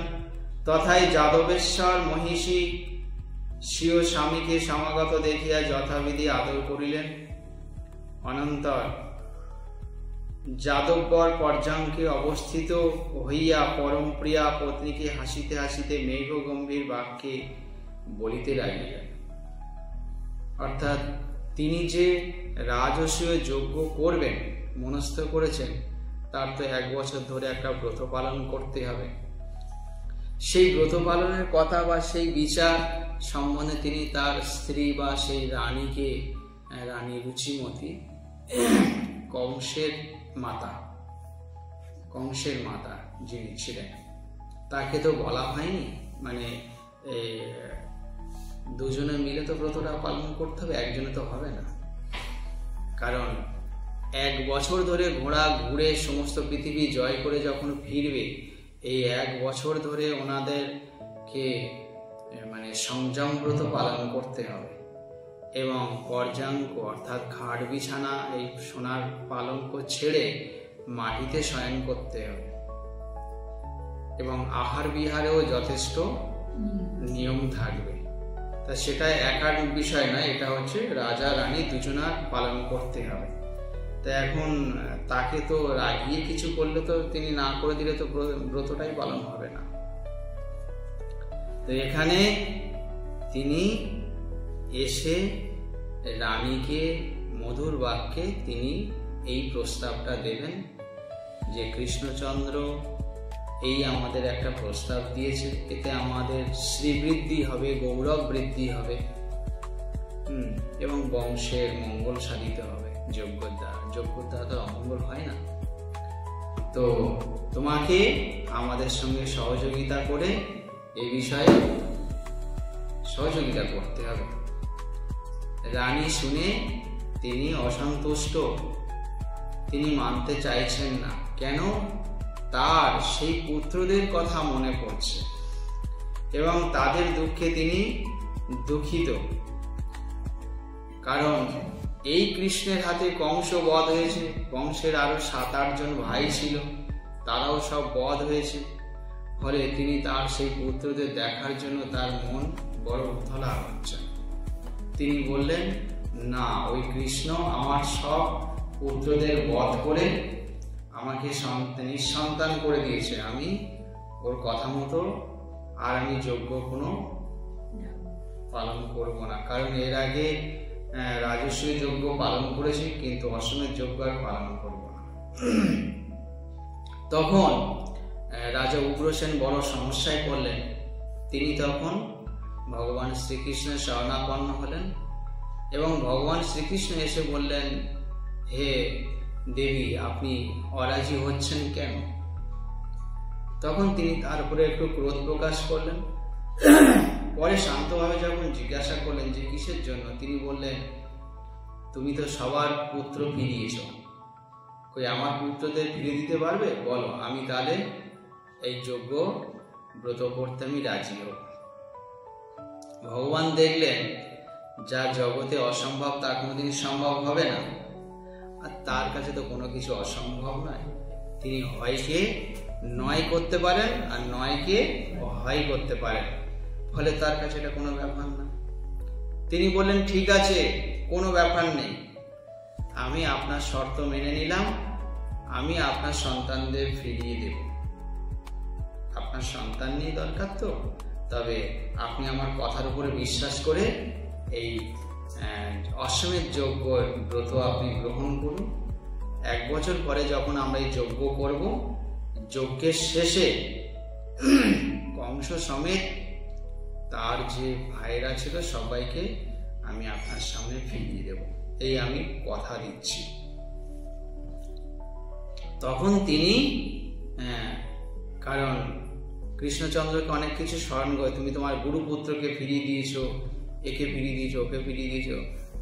তথায় যাদবেশ্বর মহিষী স্বীয় স্বামীকে সমাগত দেখিয়া যথাবিধি আদর করিলেন। অনন্তর যাদববর পর্যাঙ্কে অবস্থিত হইয়া পরম প্রিয়া পত্নীকে হাসিতে হাসিতে মেঘ গম্ভীর বাক্যে বলিতে লাগিলেন। অর্থাৎ তিনি যে রাজসূয় যজ্ঞ করবেন মনস্থ করেছেন, তার তো 1 বছর ধরে একটা ব্রত পালন করতে হবে। সেই ব্রত পালনের কথা বা সেই বিচার সম্বন্ধে তিনি তার স্ত্রী বা সেই রানীকে, রানী রুচিমতী, কংসের মাতা যিনি ছিলেন, তাকে তো বলা হয়নি মানে দুজনে মিলে তো ব্রতটা পালন করতে হবে, একজনে তো হবে না। কারণ 1 বছর ধরে ঘোড়া ঘুরে সমস্ত পৃথিবী জয় করে যখন ফিরবে, এই 1 বছর ধরে ওনাদেরকে মানে সংযম ব্রত পালন করতে হবে এবং পর্যাঙ্ক অর্থাৎ খাট বিছানা, এই সোনার পালঙ্ক ছেড়ে মাটিতে শয়ন করতে হবে এবং আহার বিহারেও যথেষ্ট নিয়ম থাকবে। তা সেটা একার বিষয় নয়, এটা হচ্ছে রাজা রানী দুজনার পালন করতে হবে। তা এখন তাকে তো রাগিয়ে কিছু করলে তো, তিনি না করে দিলে তো ব্রতটাই পালন হবে না। তো এখানে তিনি এসে রানীকে মধুর বাক্যে তিনি এই প্রস্তাবটা দেবেন যে কৃষ্ণচন্দ্র এই আমাদের একটা প্রস্তাব দিয়েছে, এতে আমাদের শ্রীবৃদ্ধি হবে, গৌরব বৃদ্ধি হবে এবং বংশের মঙ্গল সাধিত হবে। যোগ্যের দ্বারা তো অমঙ্গল হয় না। তো তোমাকে আমাদের সঙ্গে সহযোগিতা করে এই বিষয়ে সহযোগিতা করতে হবে। রানী শুনে তিনি অসন্তুষ্ট, তিনি মানতে চাইছেন না। কেন? তার সেই পুত্রদের কথা মনে পড়ছে এবং তাদের দুঃখে তিনি দুঃখিত। কারণ এই কৃষ্ণের হাতে কংস বধ হয়েছে, কংসের আরো 7-8 জন ভাই ছিল, তারাও সব বধ হয়েছে। ফলে তিনি তার সেই পুত্রদের দেখার জন্য তার মন বড় উথলা হচ্ছে। তিনি বললেন, না, ওই কৃষ্ণ আমার সব পুত্রদের বধ করে আমাকে নিঃসন্তান করে দিয়েছে, আমি ওর কথা মতো আর আমি যজ্ঞ কোনো পালন করব না। কারণ এর আগে রাজস্বী যজ্ঞ পালন করেছি, কিন্তু অশ্বমেধ যজ্ঞ আর পালন করব না। তখন রাজা উগ্রসেন বড় সমস্যায় পড়লেন। তিনি তখন ভগবান শ্রীকৃষ্ণের শরণাপন্ন হলেন এবং ভগবান শ্রীকৃষ্ণ এসে বললেন, হে দেবী, আপনি অরাজি হচ্ছেন কেন? তখন তিনি তার উপরে একটু ক্রোধ প্রকাশ করলেন। পরে শান্তভাবে যখন জিজ্ঞাসা করলেন যে কিসের জন্য, তিনি বললেন, তুমি তো সবার পুত্র ফিরিয়েছ, কই আমার পুত্রদের ফিরিয়ে দিতে পারবে? বলো, আমি তাহলে এই যজ্ঞ ব্রত করতে আমি রাজি হব। ভগবান দেখলেন যা জগতে অসম্ভব তা কোনোদিন সম্ভব হবে না, আর তার কাছে তো কোনো কিছু অসম্ভব নয়। তিনি হয়কে নয় করতে পারেন আর নয়কে হয় করতে পারেন, ফলে তার কাছে এটা কোনো ব্যাপার না। তিনি বললেন, ঠিক আছে, কোনো ব্যাপার নেই, আমি আপনার শর্ত মেনে নিলাম, আমি আপনার সন্তানদের ফিরিয়ে দেব। আপনার সন্তান নিয়ে দরকার তো, তবে আপনি আমার কথার উপরে বিশ্বাস করে এই অশ্বমেধ যজ্ঞ ব্রত আপনি গ্রহণ করুন। 1 বছর পরে যখন আমরা এই যজ্ঞ করব, যজ্ঞের শেষে কংস সমেত তার যে ভাইরা ছিল সবাইকে আমি আপনার সামনে ফিরিয়ে দেব, এই আমি কথা দিচ্ছি। তখন তিনি কারণ কৃষ্ণচন্দ্রকে অনেক কিছু স্মরণ করে, তুমি তোমার গুরুপুত্রকে ফিরিয়ে দিয়েছো, একে ফিরিয়ে দিয়েছো, ওকে ফিরিয়ে দিয়েছো,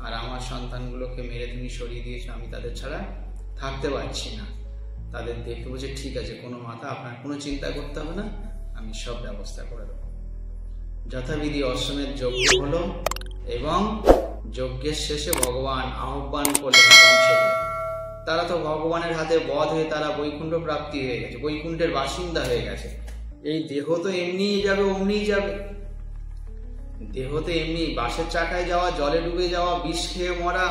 আর আমার সন্তানগুলোকে মেরে তুমি সরিয়ে দিয়েছো, আমি তাদের ছাড়া থাকতে পারছি না। তাদের দেখে বলছে, ঠিক আছে, কোনো মাথা, আপনার কোনো চিন্তা করতে হবে না, আমি সব ব্যবস্থা করে দেবো। যথাবিধি অশ্বমেধ যজ্ঞ হলো এবং যজ্ঞের শেষে ভগবান আহ্বান করলেন কংসকে। তারা তো ভগবানের হাতে বধ হয়ে তারা বৈকুণ্ঠ প্রাপ্তি হয়ে গেছে, বৈকুণ্ঠের বাসিন্দা হয়ে গেছে। এই দেহ তো এমনিই যাবে, অমনিই যাবে। দেহ তো এমনি বাসের চাকায় যাওয়া, জলে ডুবে যাওয়া, বিষ খেয়ে মরা,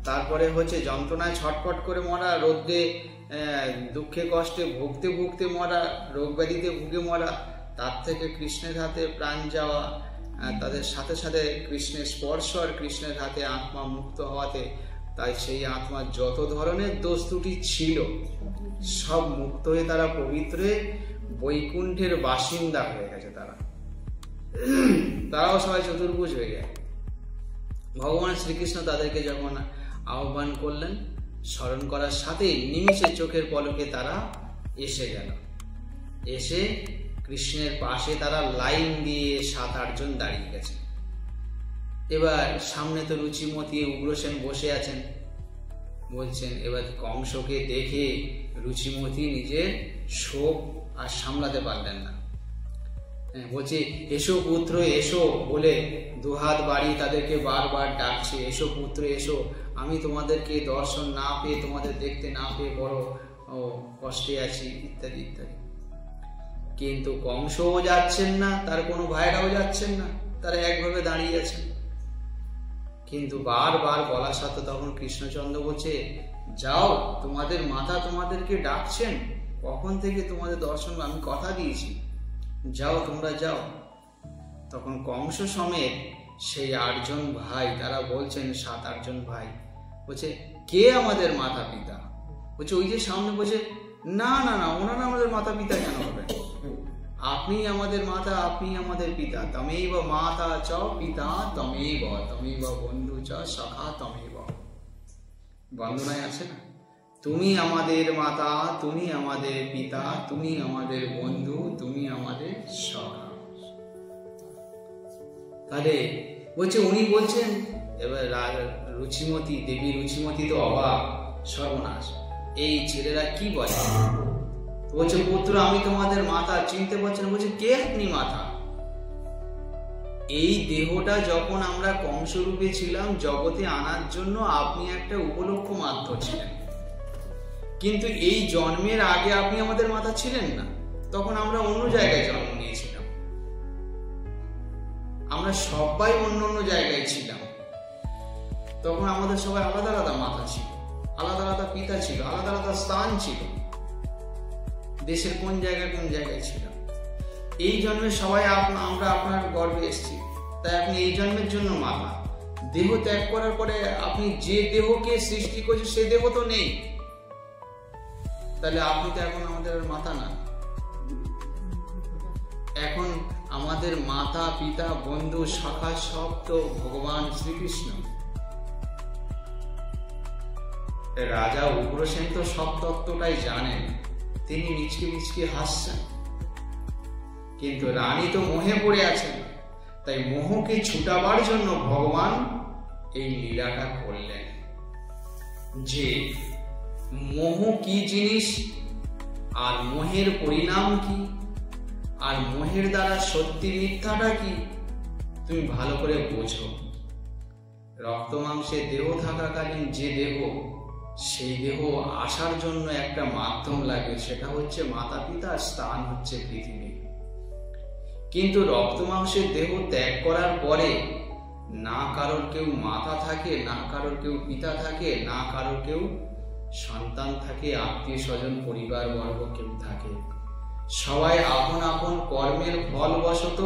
তারপরে হচ্ছে যন্ত্রণায় ছটফট করে মরা, রোদ্রে দুঃখে কষ্টে ভুগতে ভুগতে মরা, রোগ ব্যাধিতে ভুগে মরা, তার থেকে কৃষ্ণের হাতে প্রাণ যাওয়া, তাদের সাথে সাথে কৃষ্ণের স্পর্শ আর কৃষ্ণের হাতে আত্মা মুক্ত হওয়াতে, তাই সেই আত্মার যত ধরনের দোষ ত্রুটি ছিল সব মুক্ত হয়ে তারা পবিত্র বৈকুণ্ঠের বাসিন্দা হয়ে গেছে তারাও সবাই চতুর্ভুজ হয়ে যায়। ভগবান শ্রীকৃষ্ণ তাদেরকে যখন আহ্বান করলেন, স্মরণ করার সাথেই নিমিষে চোখের পলকে তারা এসে গেল। এসে কৃষ্ণের পাশে তারা লাইন দিয়ে 7-8 জন দাঁড়িয়ে গেছে। এবার সামনে তো রুচিমতী উগ্রসেন বসে আছেন। বলছেন, এবার কংসকে দেখে রুচিমতী নিজের শোক আর সামলাতে পারলেন না। বলছে, এসো পুত্র এসো বলে দুহাত বাড়ি তাদেরকে বারবার ডাকছে, এসো পুত্র এসো, আমি তোমাদেরকে দর্শন না পেয়ে, তোমাদের দেখতে না পেয়ে বড় কষ্টে আছি, ইত্যাদি ইত্যাদি। কিন্তু কংসও যাচ্ছেন না, তার কোনো ভাইরাও যাচ্ছেন না, তারা একভাবে দাঁড়িয়ে আছেন। কিন্তু বারবার বলার সাথে তখন কৃষ্ণচন্দ্র বলছে, যাও, তোমাদের মাতা তোমাদেরকে ডাকছেন, কখন থেকে তোমাদের দর্শন আমি কথা দিয়েছি, যাও তোমরা যাও। তখন কংস সমেত সেই 8 জন ভাই তারা বলছেন, 7-8 জন ভাই বলছে, কে আমাদের মাতা পিতা? বলছে, ওই যে সামনে বলছে, না না না, ওনারা আমাদের মাতা পিতা কেন হবে? আপনি আমাদের মাতা, আপনি আমাদের পিতা। তমেব মাতা চ পিতা তমেব, তমেব বন্ধু চ সখা তমেব। বন্দনায় আছে না, তুমি আমাদের মাতা, তুমি আমাদের পিতা, তুমি আমাদের বন্ধু, তুমি আমাদের সখা। তাহলে বলছে, উনি বলছেন। এবার রুচিমতী দেবী রুচিমতী তো অবাক, সর্বনাশ, এই ছেলেরা কি বলে? বলছে, পুত্র আমি তোমাদের মাতা, চিনতে পারছেন? বলছে, কে আপনি মাতা? এই দেহটা যখন আমরা কংসরূপে ছিলাম জগতে আনার জন্য আপনি একটা উপলক্ষ মাত্র ছিলেন, কিন্তু এই জন্মের আগে আপনি আমাদের মাতা ছিলেন না। তখন আমরা অন্য জায়গায় জন্ম নিয়েছিলাম, আমরা সবাই অন্য অন্য জায়গায় ছিলাম। তখন আমাদের সবাই আলাদা আলাদা মাতা ছিল, আলাদা আলাদা পিতা ছিল, আলাদা আলাদা স্থান ছিল, দেশের কোন জায়গায় ছিলাম। এই জন্মে সবাই আমরা আপনার গর্ভে এসেছি, তাই আপনি এই জন্মের জন্য মাতা। দেহ ত্যাগ করার পরে আপনি যে দেহকে সৃষ্টি করছেন সে দেহ তো নেই, তাহলে আপনি তো এখন আমাদের মাতা না। এখন আমাদের মাতা পিতা বন্ধু সখা সব তো ভগবান শ্রীকৃষ্ণ। রাজা উগ্রসেন তো সব তত্ত্বটাই জানেন, তিনি মিচকে মিচকে হাসছেন, কিন্তু রানী তো মোহে পড়ে আছেন। তাই মোহকে ছুটাবার জন্য ভগবান এই লীলাটা করলেন, যে মোহ কি জিনিস আর মোহের পরিণাম কি, আর মোহের দ্বারা সত্যি মিথ্যাটা কি তুমি ভালো করে বোঝো। রক্ত মাংসের দেহ থাকাকালীন যে দেহ, সেই দেহ আসার জন্য একটা মাধ্যম লাগে, সেটা হচ্ছে মাতা পিতা, স্থান হচ্ছে পৃথিবী। কিন্তু রক্ত মাংসের দেহ ত্যাগ করার পরে না কারোর কেউ মাতা থাকে, না কারোর কেউ পিতা থাকে, না কারোর কেউ সন্তান থাকে, আত্মীয় স্বজন পরিবার বর্গ কেউ থাকে। সবাই আপন আপন কর্মের ফল বশত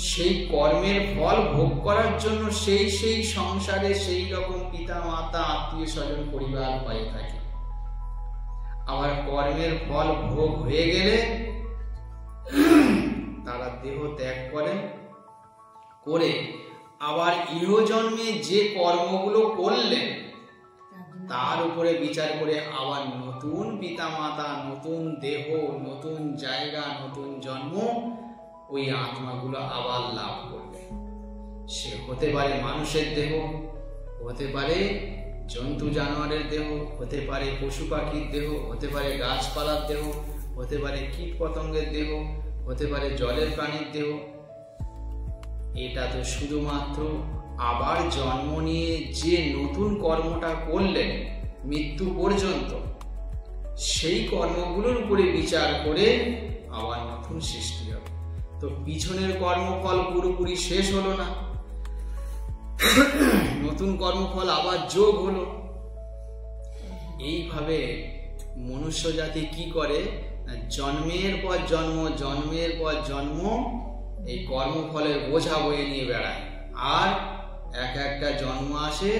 সেই কর্মের ফল ভোগ করার জন্য সেই সংসারে সেই রকম পিতা মাতা আত্মীয় স্বজন পরিবার হয়ে থাকে। আবার কর্মের ফল ভোগ হয়ে গেলে তারা দেহ ত্যাগ করেন, করে আবার ইহজন্মে যে কর্মগুলো করলেন তার উপরে বিচার করে আবার নতুন পিতা মাতা, নতুন দেহ, নতুন জায়গা, নতুন জন্ম ওই আত্মাগুলো আবার লাভ করবে। সে হতে পারে মানুষের দেহ, হতে পারে জন্তু জানোয়ারের দেহ, হতে পারে পশু পাখির দেহ, হতে পারে গাছপালার দেহ, হতে পারে কীট পতঙ্গের দেহ, হতে পারে জলের প্রাণীর দেহ। এটা তো শুধুমাত্র আবার জন্ম নিয়ে যে নতুন কর্মটা করলেন মৃত্যু পর্যন্ত, সেই কর্মগুলোর উপরে বিচার করে আবার নতুন সৃষ্টি হবে। তো পিছনের কর্মফল পুরোপুরি শেষ হলো না, নতুন কর্মফল আবার যোগ হলো। এইভাবে মনুষ্য জাতি কি করে, জন্মের পর জন্ম, জন্মের পর জন্ম এই কর্মফলের বোঝা বয়ে নিয়ে বেড়ায়। আর একটা জন্ম আসে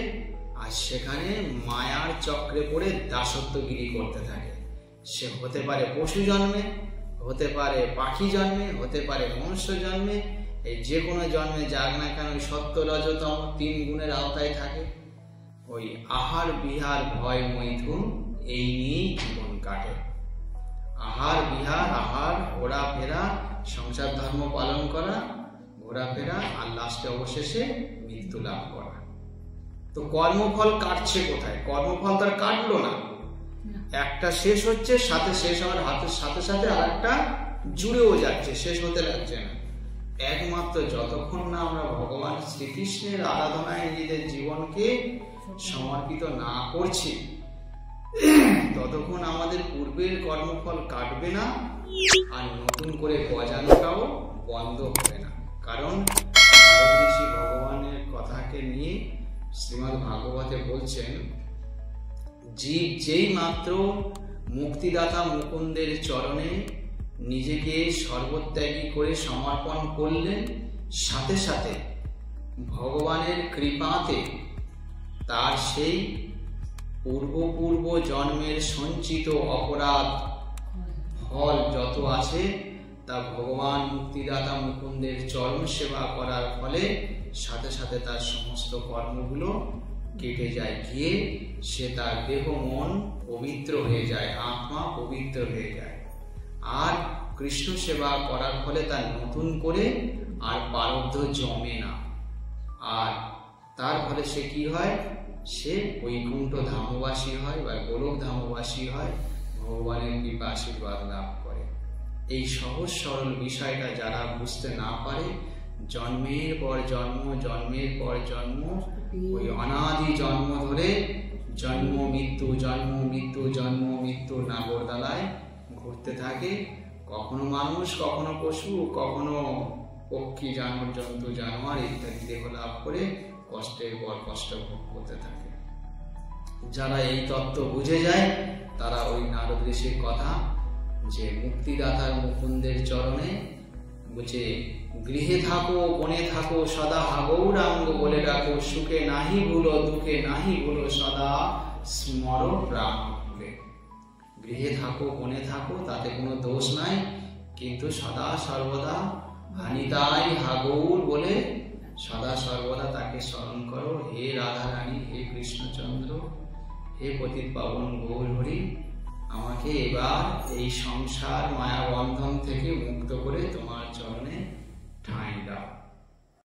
আর সেখানে মায়ার চক্রে পড়ে দাসত্বগিরি করতে থাকে। সে হতে পারে পশু জন্মে, হতে পারে পাখি জন্মে, হতে পারে মনুষ্য জন্মে, এই যে কোনো জন্মে যাক না কেন ওই সত্য রজতম 3 গুণের আওতায় থাকে। ওই আহার বিহার ভয় মৈথুন এই নিয়েই জীবন কাটে। আহার বিহার, আহার, ঘোরাফেরা, সংসার ধর্ম পালন করা, ঘোরাফেরা, আর লাস্টে অবশেষে মৃত্যু লাভ করা। তো কর্মফল কাটছে কোথায়? কর্মফল তার কাটলো না, একটা শেষ হচ্ছে, সাথে শেষ হওয়ার হাতের সাথে সাথে আর একটা জুড়েও যাচ্ছে, শেষ হতে লাগছে না। একমাত্র যতক্ষণ না আমরা ভগবান শ্রীকৃষ্ণের আরাধনায় নিজেদের জীবনকে সমর্পিত না করছি, ততক্ষণ আমাদের পূর্বের কর্মফল কাটবে না, আর নতুন করে গজানোটাও বন্ধ হবে না। কারণ নারদ ঋষি ভগবানের কথাকে নিয়ে শ্রীমদ্ ভাগবতে বলছেন, জীব যেই মাত্র মুক্তিদাতা মুকুন্দের চরণে নিজেকে সর্বত্যাগী করে সমর্পণ করলেন, সাথে সাথে ভগবানের কৃপাতে তার সেই পূর্ব জন্মের সঞ্চিত অপরাধ ফল যত আছে তা ভগবান মুক্তিদাতা মুকুন্দের চরণ সেবা করার ফলে সাথে সাথে তার সমস্ত কর্মগুলো কেটে যায়, গিয়ে সে তার দেহ মন পবিত্র হয়ে যায়, আত্মা পবিত্র হয়ে যায়। আর কৃষ্ণ সেবা করার ফলে তার নতুন করে আর প্রারব্ধ জমে না, আর তার ফলে সে কি হয়? সে বৈকুণ্ঠ ধামবাসী হয় বা গোলক ধামবাসী হয়, ভগবানের কৃপা আশীর্বাদ লাভ করে। এই সহজ সরল বিষয়টা যারা বুঝতে না পারে, জন্মের পর জন্ম, জন্মের পর জন্ম, ওই অনাদি জন্ম ধরে জন্ম মৃত্যু, জন্ম মৃত্যু, জন্ম মৃত্যু নাগরদোলায় ঘুরতে থাকে। কখনো মানুষ, কখনো পশু, কখনো পক্ষী, জানোয়ার, জন্তু, জানোয়ার ইত্যাদি দেহ লাভ করে কষ্টের পর কষ্ট ভোগ করতে থাকে। যারা এই তত্ত্ব বুঝে যায় তারা ওই নারদ ঋষির কথা, যে মুক্তিদাতার মুকুন্দের চরণে বুঝে গৃহে থাকো, বনে থাকো, সদা গৌরাঙ্গ বলে ডাকো, সুখে নাহি ভুলো, দুঃখে নাহি ভুলো, সদা স্মর প্রাণ ভুলে। গৃহে থাকো, বনে থাকো, তাতে কোনো দোষ নাই, কিন্তু সদা সর্বদা হানিতাই হাগৌর বলে সদা সর্বদা তাকে স্মরণ করো। হে রাধা রানী, হে কৃষ্ণচন্দ্র, হে পতিত পাবন গৌর হরি, আমাকে এবার এই সংসার মায়া বন্ধন থেকে মুক্ত করে তোমার চরণে ঠাঁই দাও।